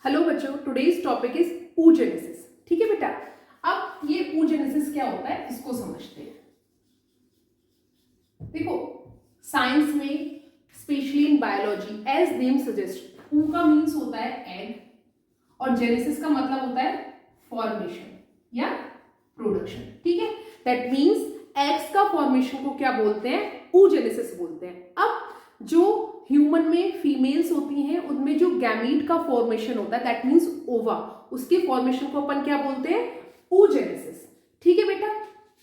Hello बच्चों, today's topic is oogenesis। ठीक है बेटा, अब ये oogenesis क्या होता है इसको समझते हैं। देखो, साइंस में specially in biology as name suggest, ऊ का मीन्स होता है एग और जेनेसिस का मतलब होता है फॉर्मेशन या प्रोडक्शन। ठीक है, दैट मीन्स एग्स का फॉर्मेशन को क्या बोलते हैं? oogenesis बोलते हैं। अब जो ह्यूमन में फीमेल्स होती हैं उनमें जो गैमीट का फॉर्मेशन होता है दैट मीन्स ओवा, उसके फॉर्मेशन को अपन क्या बोलते हैं? oogenesis। ठीक है बेटा,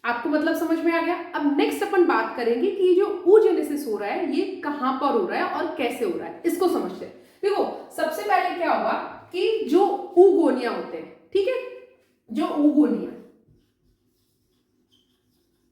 आपको मतलब समझ में आ गया। अब नेक्स्ट अपन बात करेंगे कि ये जो oogenesis हो रहा है ये कहां पर हो रहा है और कैसे हो रहा है, इसको समझते हैं। देखो, सबसे पहले क्या होगा कि जो oogonia होते हैं, ठीक है, जो oogonia,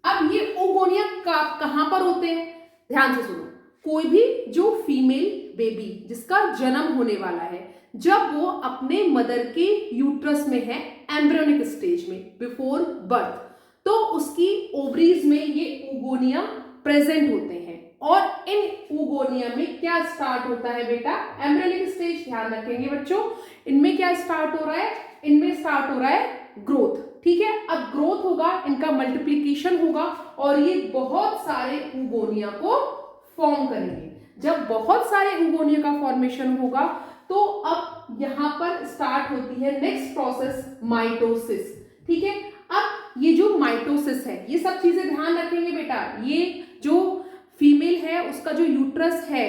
अब ये oogonia कहां पर होते हैं? ध्यान से सुनो। कोई भी जो फीमेल बेबी जिसका जन्म होने वाला है, जब वो अपने मदर के यूट्रस में है एम्ब्रियोनिक स्टेज में बिफोर बर्थ, तो उसकी ओवरीज में ये oogonia प्रेजेंट होते हैं और इन oogonia में क्या स्टार्ट होता है बेटा? Embryonic stage. ध्यान रखेंगे बच्चों, इनमें क्या स्टार्ट हो रहा है? इनमें स्टार्ट हो रहा है ग्रोथ। ठीक है, अब ग्रोथ होगा, इनका मल्टीप्लीकेशन होगा और ये बहुत सारे oogonia को फॉर्म करेंगे। जब बहुत सारे oogonia का फॉर्मेशन होगा तो अब यहां पर स्टार्ट होती है नेक्स्ट प्रोसेस, माइटोसिस। ठीक है, अब ये जो माइटोसिस है, ये सब चीजें ध्यान रखेंगे बेटा। ये जो फीमेल है उसका जो यूट्रस है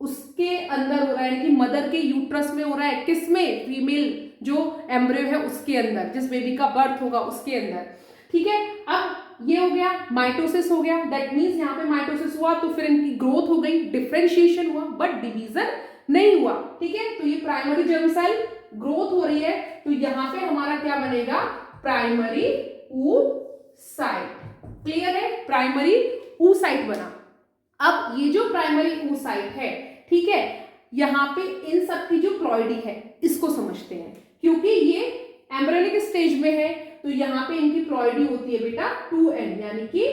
उसके अंदर हो रहा है, कि मदर के यूट्रस में हो रहा है, किसमें? फीमेल जो एम्ब्रियो है उसके अंदर, जिस बेबी का बर्थ होगा उसके अंदर। ठीक है, अब ये हो गया, माइटोसिस हो गया, दैट मीन्स यहाँ पे माइटोसिस हुआ तो फिर इनकी ग्रोथ हो गई, डिफरेंशिएशन हुआ बट डिवीजन नहीं हुआ। ठीक है, तो ये प्राइमरी जर्म सेल ग्रोथ हो रही है, तो यहाँ पे हमारा क्या बनेगा? Primary oocyte। क्लियर है? प्राइमरी oocyte बना। अब ये जो प्राइमरी oocyte है, ठीक है, यहाँ पे इन सब की जो प्लॉइडी है इसको समझते हैं, क्योंकि ये एम्ब्रियोनिक स्टेज में है तो यहाँ पे इनकी प्लॉइडी होती है बेटा 2n, यानी कि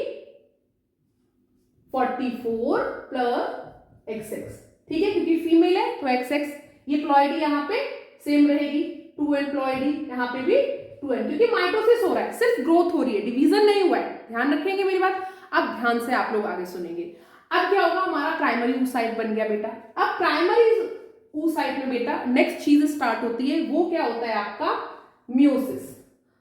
44 प्लस XX। ठीक है, क्योंकि फीमेल है तो XX, ये प्लॉइडी यहाँ पे सेम रहेगी, 2n प्लॉइडी, यहाँ पे भी 2n, क्योंकि माइटोसिस हो रहा है, सिर्फ ग्रोथ हो रही है, डिवीजन नहीं हुआ है। ध्यान रखेंगे मेरी बात। अब ध्यान से आप लोग आगे सुनेंगे। अब क्या होगा? हमारा प्राइमरी oocyte बन गया बेटा। अब प्राइमरी oocyte में बेटा नेक्स्ट चीज स्टार्ट होती है, वो क्या होता है आपका? मियोसिस।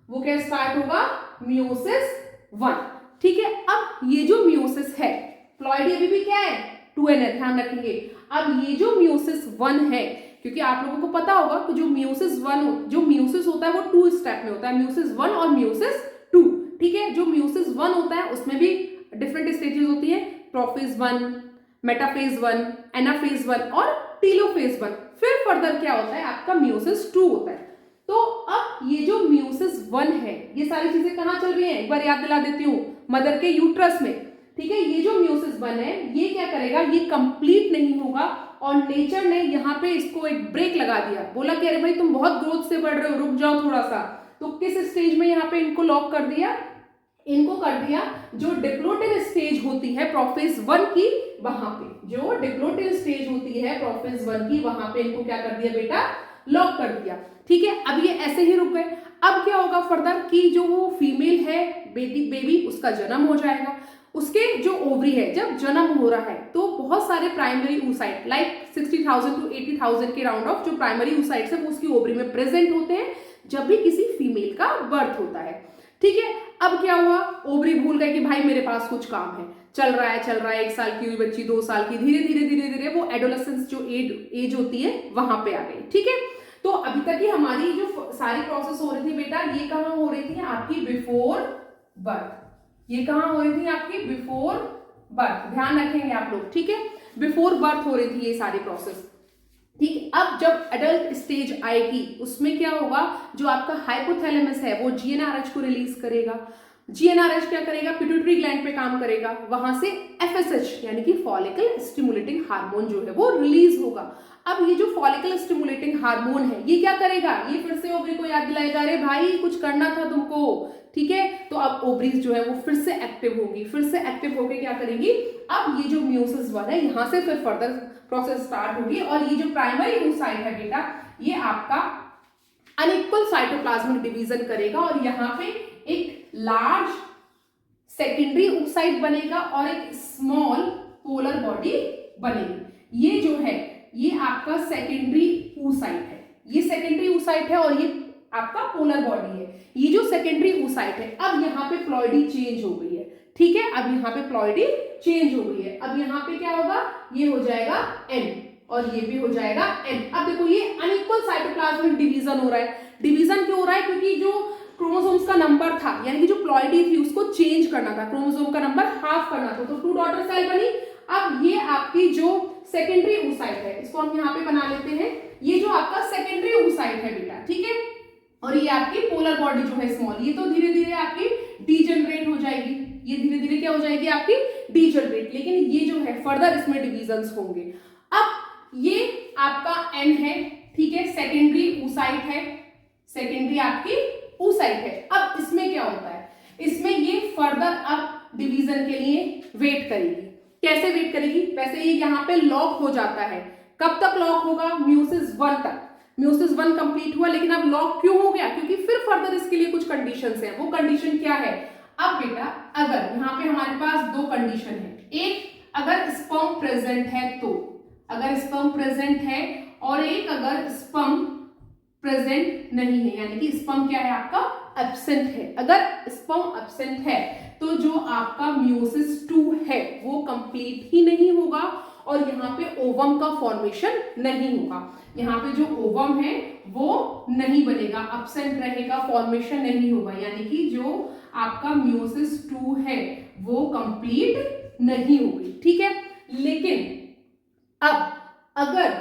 वो क्या स्टार्ट होगा? मियोसिस 1। ठीक है, अब ये जो मियोसिस है, प्लॉइडी अभी भी क्या है? 2n है, ध्यान रखेंगे। अब ये जो मियोसिस 1 है, क्योंकि आप लोगों को पता होगा कि जो मियोसिस होता है वो 2 स्टेप में होता है, मियोसिस 1 और मियोसिस 2। ठीक है, जो मियोसिस 1 होता है उसमें भी डिफरेंट स्टेजेस होती है, प्रोफेज 1, मेटाफेज 1, एनाफेज 1 और टीलोफेज 1। फिर फर्दर क्या होता है? आपका मियोसिस 2 होता है। तो अब ये जो मियोसिस 1 है, ये सारी चीजें कहां चल रही हैं? एक बार याद दिला देती हूँ, मदर के यूट्रस में। ठीक है, ये जो मियोसिस 1 है ये क्या करेगा? ये कंप्लीट नहीं होगा और नेचर ने यहाँ पे इसको एक ब्रेक लगा दिया, बोला कि अरे भाई तुम बहुत ग्रोथ से बढ़ रहे हो, रुक जाओ थोड़ा सा। तो किस स्टेज में यहाँ पे इनको लॉक कर दिया? इनको कर दिया जो डिप्लोइड स्टेज होती है प्रोफेज 1 की, वहां पे जो डिप्लोइड स्टेज होती है प्रोफेज 1 की, वहां पे इनको क्या कर दिया बेटा? लॉक कर दिया। ठीक है, अब ये ऐसे ही रुक गए। अब क्या होगा फर्दर कि जो वो फीमेल है, बेबी उसका जन्म हो जाएगा, उसके जो ओवरी है, जब जन्म हो रहा है तो बहुत सारे प्राइमरी oocyte लाइक 60,000 to 80,000 के राउंड ऑफ जो प्राइमरी oocytes है वो उसकी ओवरी में प्रेजेंट होते हैं जब भी किसी फीमेल का बर्थ होता है। ठीक है, अब क्या हुआ? ओवरी भूल गए कि भाई मेरे पास कुछ काम है, चल रहा है, 1 साल की हुई बच्ची, 2 साल की, धीरे धीरे वो एडोलेसेंस जो एज होती है वहां पे आ गई। ठीक है, तो अभी तक ही हमारी जो सारी प्रोसेस हो रही थी बेटा, ये कहाँ हो रही थी? आपकी बिफोर बर्थ। ये कहाँ हो रही थी? आपकी बिफोर बर्थ। ध्यान रखेंगे आप लोग। ठीक है, बिफोर बर्थ हो रही थी ये सारी प्रोसेस। ठीक है, अब जब एडल्ट स्टेज आएगी उसमें क्या होगा? जो आपका हाइपोथैलेमस है वो जीएनआरएच को रिलीज करेगा। जीएनआरएच क्या करेगा? पिट्यूटरी ग्लैंड पे काम करेगा, वहां से एफएसएच यानी कि फॉलिकल स्टिमुलेटिंग हार्मोन जो है वो रिलीज होगा। अब ये जो फॉलिकल स्टिमुलेटिंग हार्मोन है ये क्या करेगा? ये फिर से ओवरी को याद दिलाएगा, अरे भाई कुछ करना था तुमको। ठीक है, तो अब ओवरीज जो है वो फिर से एक्टिव होगी, फिर से एक्टिव होके क्या करेंगी? अब ये जो मियोसिस 1 है यहाँ से फिर फर्दर प्रोसेस स्टार्ट होगी और ये जो प्राइमरी oocyte है बेटा, ये आपका अनइक्वल साइटोप्लाज्मिक डिवीजन करेगा और यहाँ पे एक लार्ज सेकेंडरी oocyte बनेगा और एक स्मॉल पोलर बॉडी बनेगी। ये जो है ये आपका सेकेंडरी oocyte है, ये सेकेंडरी oocyte है और ये आपका पोलर बॉडी है। ये जो सेकेंडरी oocyte है, अब यहाँ पे प्लॉइडी चेंज हो गई है, ठीक है, अब यहाँ पे प्लॉइडी चेंज हो गई है। अब यहाँ पे क्या होगा, ये हो जाएगा N और ये भी हो जाएगा N। अब देखो ये अनइक्वल साइटोप्लाज्मिक डिवीजन हो रहा है। डिवीजन क्यों हो रहा है, क्योंकि जो क्रोमोसोम्स का नंबर था यानी कि जो प्लॉइडी थी उसको चेंज करना था, क्रोमोसोम का नंबर हाफ करना था, तो 2 डॉटर सेल बनी। अब ये आपकी जो सेकेंडरी oocyte है, इसको हम यहाँ पे बना लेते हैं, ये जो आपका सेकेंडरी oocyte है बेटा, ठीक है, और ये आपकी पोलर बॉडी जो है स्मॉल, ये तो धीरे धीरे आपकी डीजनरेट हो जाएगी, ये धीरे धीरे क्या हो जाएगी आपकी डीजनरेट, लेकिन ये जो है फर्दर इसमें डिविजन्स होंगे। अब ये आपका N है, ठीक है, सेकेंडरी oocyte है, सेकेंडरी आपकी oocyte है। अब इसमें क्या होता है, इसमें ये फर्दर अब डिवीजन के लिए वेट करेगी। कैसे वेट करेगी, वैसे ये यहाँ पे लॉक हो जाता है, कब तक लॉक होगा, म्यूसिस 1 तक। म्यूसिस 1 कंप्लीट हुआ, लेकिन अब लॉक क्यों हो गया, क्योंकि फिर फर्दर इसके लिए कुछ कंडीशंस हैं। वो कंडीशन क्या है, अब बेटा अगर यहाँ पे हमारे पास 2 कंडीशन है, एक अगर स्पर्म प्रेजेंट है तो, अगर स्पर्म प्रेजेंट है, और एक अगर स्पर्म प्रेजेंट नहीं है, यानी कि स्पर्म क्या है आपका एब्सेंट है। अगर स्पर्म एब्सेंट है तो जो आपका म्यूसिस 2 है वो कंप्लीट ही नहीं होगा और यहाँ पे ओवम का फॉर्मेशन नहीं होगा। यहाँ पे जो ओवम है वो नहीं बनेगा, एब्सेंट रहेगा, फॉर्मेशन नहीं होगा, यानी कि जो आपका म्यूसिस 2 है वो कंप्लीट नहीं होगी, ठीक है। लेकिन अब अगर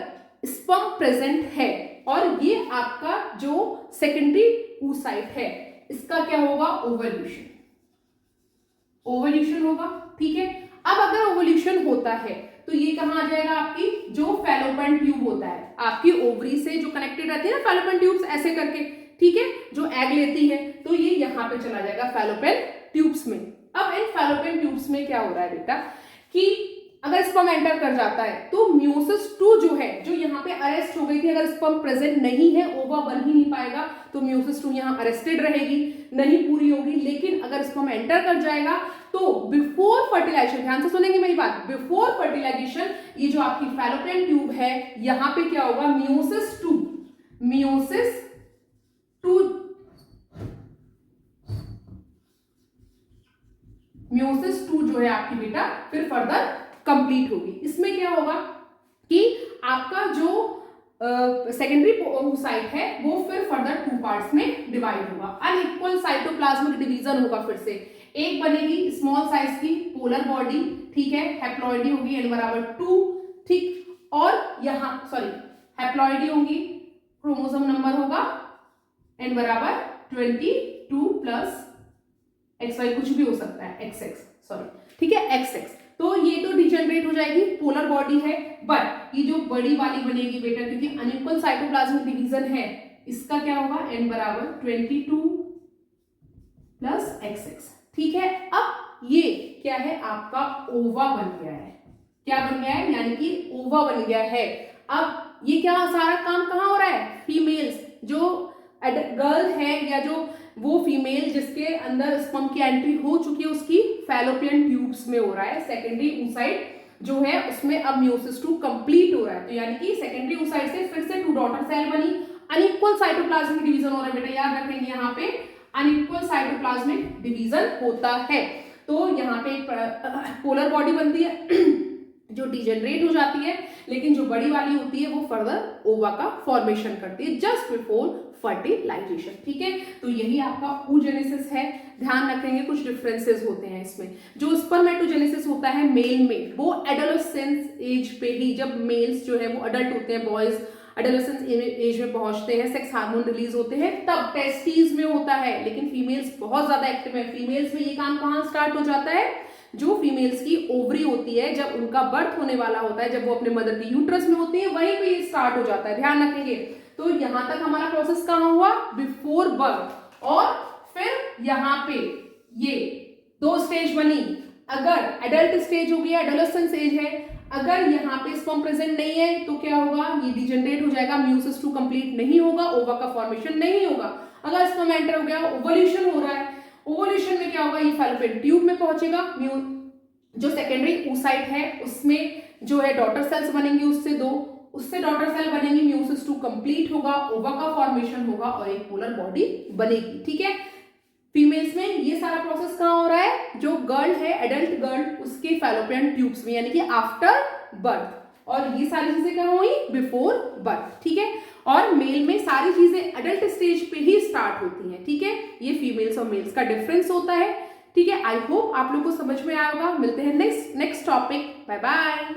स्पर्म प्रेजेंट है और ये आपका जो सेकेंडरी oocyte है, इसका क्या होगा, ओवल्यूशन, ओवल्यूशन होगा, ठीक है। अब अगर ओवल्यूशन होता है तो ये कहाँ आ जाएगा, आपकी जो फैलोपियन ट्यूब होता है, आपकी ओवरी से जो कनेक्टेड रहती है ना फैलोपियन ट्यूब्स ऐसे करके, ठीक है, जो एग लेती है, तो ये यहाँ पे चला जाएगा फैलोपियन ट्यूब्स में। अब इन फैलोपियन ट्यूब्स में क्या हो रहा है बेटा, कि अगर स्पर्म एंटर कर जाता है तो म्यूसिस 2 जो है, जो यहाँ पे अरेस्ट हो गई थी, अगर स्पर्म प्रेजेंट नहीं है, ओवा बन ही नहीं पाएगा, तो म्यूसिस 2 यहाँ अरेस्टेड रहेगी, नहीं पूरी होगी। लेकिन अगर स्पर्म एंटर कर जाएगा तो बिफोर फर्टिलाइजेशन, ध्यान से सुनेंगे मेरी बात, बिफोर फर्टिलाइजेशन ये जो आपकी फैलोपियन ट्यूब है, यहाँ पे क्या होगा, म्यूसिस 2 जो है आपकी बेटा फिर फर्दर कंप्लीट होगी। इसमें क्या होगा कि आपका जो सेकेंडरी oocyte है वो फिर फर्दर 2 पार्ट्स में डिवाइड होगा, अनइक्वल साइटोप्लाज्मिक डिवीजन होगा। फिर से एक बनेगी स्मॉल साइज की पोलर बॉडी, ठीक है, हैप्लॉइडी होगी n बराबर 2, ठीक, और यहाँ हैप्लॉइडी होगी, क्रोमोसोम नंबर होगा n बराबर 22 प्लस XY, कुछ भी हो सकता है, ठीक है, XX। तो ये तो डिजनरेट हो जाएगी, पोलर बॉडी है, बट ये जो बड़ी वाली बनेगी बेटा, क्योंकि अनइक्वल साइटोप्लाज्मिक डिवीजन है, इसका क्या होगा, n बराबर 22 प्लस XX, ठीक है। अब ये क्या है, आपका ओवा बन गया है, क्या बन गया है, यानी कि ओवा बन गया है। अब ये क्या सारा काम कहाँ हो रहा है, फीमेल्स, जो गर्ल है या जो वो फीमेल जिसके अंदर स्पर्म की एंट्री हो चुकी है, उसकी फैलोपियन ट्यूब्स में हो रहा है। सेकेंडरी oocyte जो है उसमें अब म्यूसिस 2 कंप्लीट हो रहा है, तो यानी कि सेकेंडरी oocyte से फिर से 2 डॉटर सेल बनी, अनइक्वल साइटोप्लाज्मिक डिवीजन हो रहा है बेटा, याद रखेंगे यहाँ पे अनइक्वल साइटोप्लाज्मिक डिवीजन होता है। तो यहाँ पे पोलर बॉडी बनती है जो डिजेनरेट हो जाती है, लेकिन जो बड़ी वाली होती है वो फर्दर ओवा का फॉर्मेशन करती है जस्ट बिफोर फर्टिलाइजेशन, ठीक है। तो यही आपका oogenesis है, ध्यान रखेंगे कुछ डिफरेंसेस होते हैं इसमें। जो स्पर्मेटोजेनेसिस होता है मेल में, वो एडोलेसेंस एज पे ही, जब मेल्स जो है वो अडल्ट होते हैं, बॉयज एडोलेसेंस एज में पहुंचते हैं, सेक्स हार्मोन रिलीज होते हैं, तब टेस्टीज में होता है। लेकिन फीमेल्स बहुत ज्यादा एक्टिव है, फीमेल्स में ये काम कहाँ स्टार्ट हो जाता है, जो फीमेल्स की ओवरी होती है, जब उनका बर्थ होने वाला होता है, जब वो अपने मदर की यूट्रस में होती है, वहीं पे ये स्टार्ट हो जाता है, ध्यान रखेंगे। तो यहां तक हमारा प्रोसेस कहाँ हुआ, बिफोर बर्थ, और फिर यहाँ पे ये 2 स्टेज बनी। अगर एडल्ट स्टेज हो गया, एडोलेसेंस एज है, अगर यहाँ पे स्पर्म प्रेजेंट नहीं है तो क्या होगा, ये डिजेनरेट हो जाएगा, म्यूसिस टू कंप्लीट नहीं होगा, ओवा का फॉर्मेशन नहीं होगा। अगर स्पर्म एंटर हो गया, ओवल्यूशन हो रहा है, ओवल्यूशन में क्या होगा, ये फैलोपियन ट्यूब में पहुंचेगा, जो सेकेंडरी oocyte है उसमें जो है डॉटर सेल्स बनेंगी, उससे डॉटर सेल बनेंगी, म्यूसिस टू कंप्लीट होगा, ओवा का फॉर्मेशन होगा और एक पोलर बॉडी बनेगी। ठीक है, फीमेल्स में ये सारा प्रोसेस कहाँ हो रहा है, जो गर्ल है एडल्ट गर्ल उसके फैलोपियन ट्यूब्स में, यानी कि आफ्टर बर्थ, और ये सारी चीजें कहाँ हुई, बिफोर बर्थ। ठीक है, और मेल में सारी चीजें एडल्ट स्टेज पे ही स्टार्ट होती हैं। ठीक है, ये फीमेल्स और मेल्स का डिफरेंस होता है। ठीक है, आई होप आप लोग को समझ में आया होगा। मिलते हैं नेक्स्ट टॉपिक, बाय बाय।